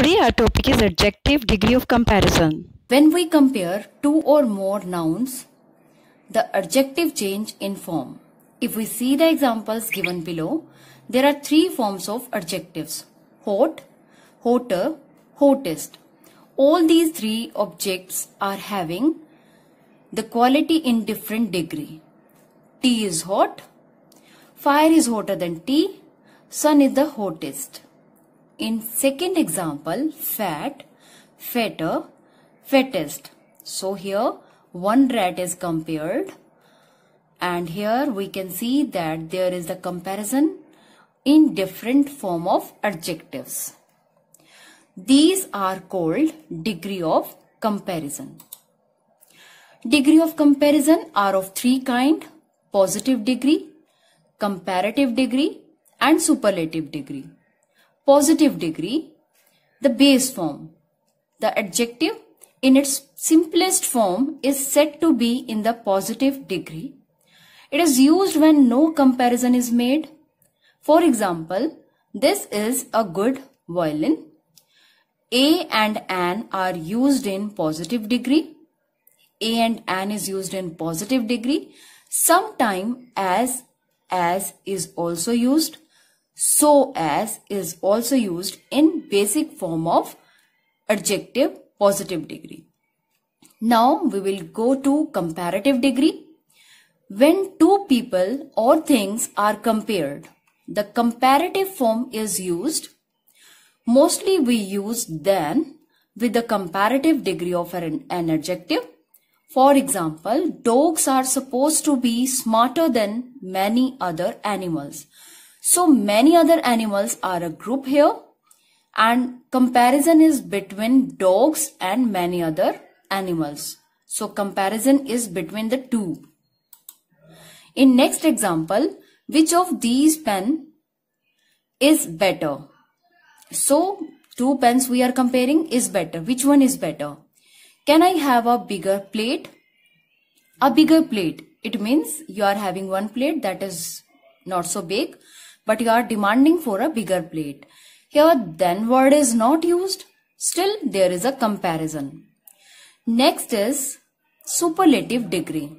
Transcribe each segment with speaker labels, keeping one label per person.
Speaker 1: Today our topic is adjective degree of comparison.
Speaker 2: When we compare two or more nouns, the adjective change in form. If we see the examples given below, there are three forms of adjectives: hot, hotter, hottest. All these three objects are having the quality in different degree. Tea is hot, fire is hotter than tea, sun is the hottest. In second example, fat, fatter, fattest. So here one rat is compared, and here we can see that there is the comparison in different form of adjectives. These are called degree of comparison. Degree of comparison are of three kind: positive degree, comparative degree, and superlative degree. Positive degree, the base form. The adjective in its simplest form is said to be in the positive degree. It is used when no comparison is made. For example, this is a good violin. A and an are used in positive degree. A and an is used in positive degree. Sometime as is also used. So as is also used in basic form of adjective positive degree. Now we will go to comparative degree. When two people or things are compared, the comparative form is used. Mostly we use than with the comparative degree of an adjective. For example, dogs are supposed to be smarter than many other animals. So many other animals are a group here, and comparison is between dogs and many other animals. So comparison is between the two. In next example, which of these pen is better? So two pens we are comparing is better. Which one is better? Can I have a bigger plate? A bigger plate. It means you are having one plate that is not so big, but you are demanding for a bigger plate. Here then word is not used. Still there is a comparison. Next is superlative degree.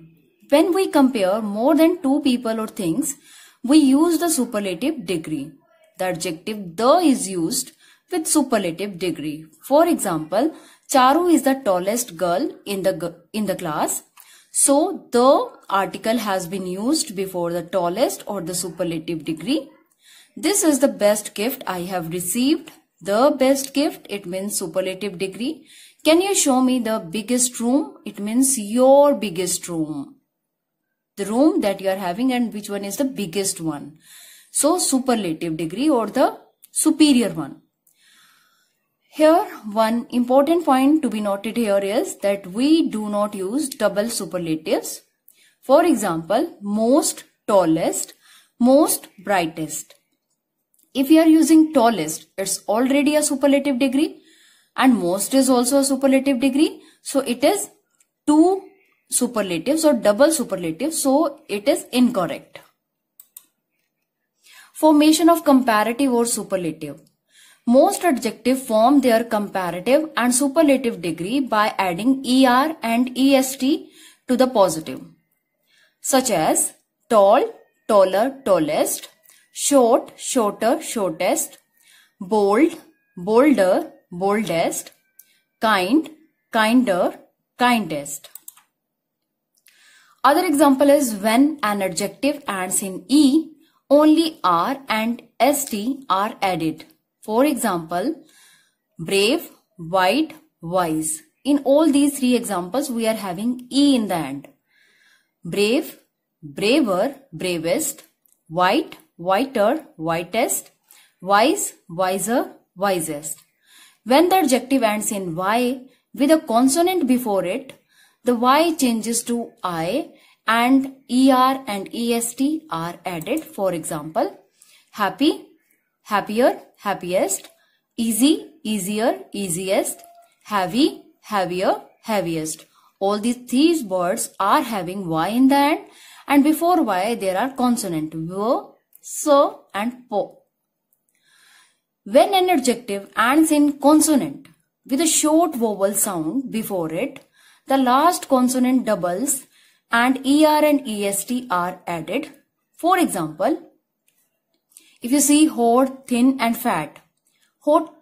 Speaker 2: When we compare more than two people or things, we use the superlative degree. The adjective the is used with superlative degree. For example, Charu is the tallest girl in the class. So the article has been used before the tallest or the superlative degree. This is the best gift I have received. The best gift, it means superlative degree. Can you show me the biggest room? It means your biggest room. The room that you are having, and which one is the biggest one. So superlative degree or the superior one. Here one important point to be noted here is that we do not use double superlatives. For example, most, tallest, most, brightest. If you are using tallest, it's already a superlative degree, and most is also a superlative degree. So it is two superlatives or double superlatives, so it is incorrect. Formation of comparative or superlative. Most adjectives form their comparative and superlative degree by adding er and est to the positive, such as tall, taller, tallest, short, shorter, shortest, bold, bolder, boldest, kind, kinder, kindest. Other example is when an adjective ends in e, only r and st are added. For example, brave, white, wise. In all these three examples, we are having e in the end. Brave, braver, bravest, white, whiter, whitest, wise, wiser, wisest. When the adjective ends in y with a consonant before it, the y changes to I and er and est are added. For example, happy, happier, happiest, easy, easier, easiest, heavy, heavier, heaviest. All these three words are having y in the end, and before y there are consonant v, s and po. When an adjective ends in consonant with a short vowel sound before it, the last consonant doubles and ER and EST are added. For example, if you see hot, thin and fat, hot,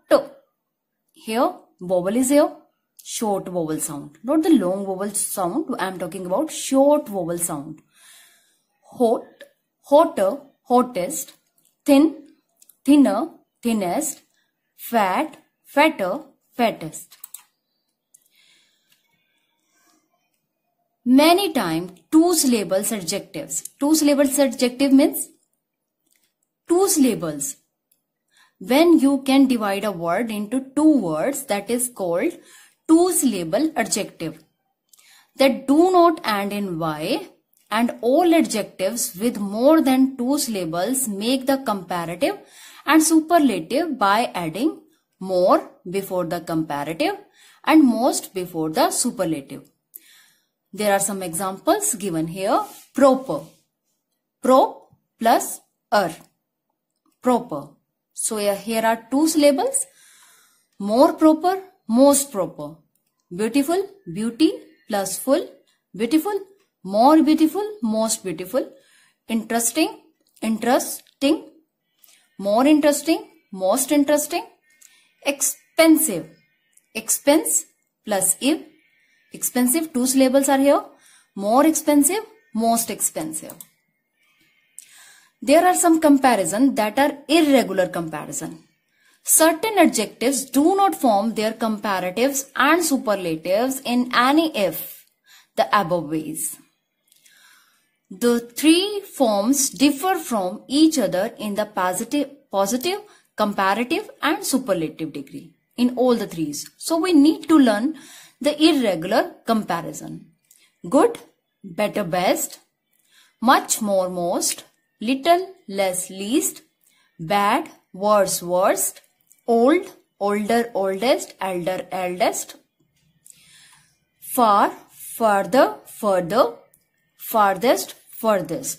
Speaker 2: here vowel is here, short vowel sound, not the long vowel sound. I am talking about short vowel sound. Hot, hotter, hottest, thin, thinner, thinnest, fat, fatter, fattest. Many times two syllables adjectives. Two syllables adjective means two syllables. When you can divide a word into two words, that is called two syllable adjective. That do not end in Y, and all adjectives with more than two syllables make the comparative and superlative by adding more before the comparative and most before the superlative. There are some examples given here. Proper. Pro plus proper. So here are two syllables. More proper, most proper. Beautiful, beauty plus full, beautiful. More beautiful, most beautiful. Interesting, interesting. More interesting, most interesting. Expensive. Expense plus ive. Expensive, two syllables are here. More expensive, most expensive. There are some comparisons that are irregular comparison. Certain adjectives do not form their comparatives and superlatives in any if the above ways. The three forms differ from each other in the positive, comparative and superlative degree in all the threes. So we need to learn the irregular comparison. Good, better, best. Much, more, most. Little, less, least. Bad, worse, worst. Old, older, oldest. Elder, eldest. Far, further, further. Farthest, furthest.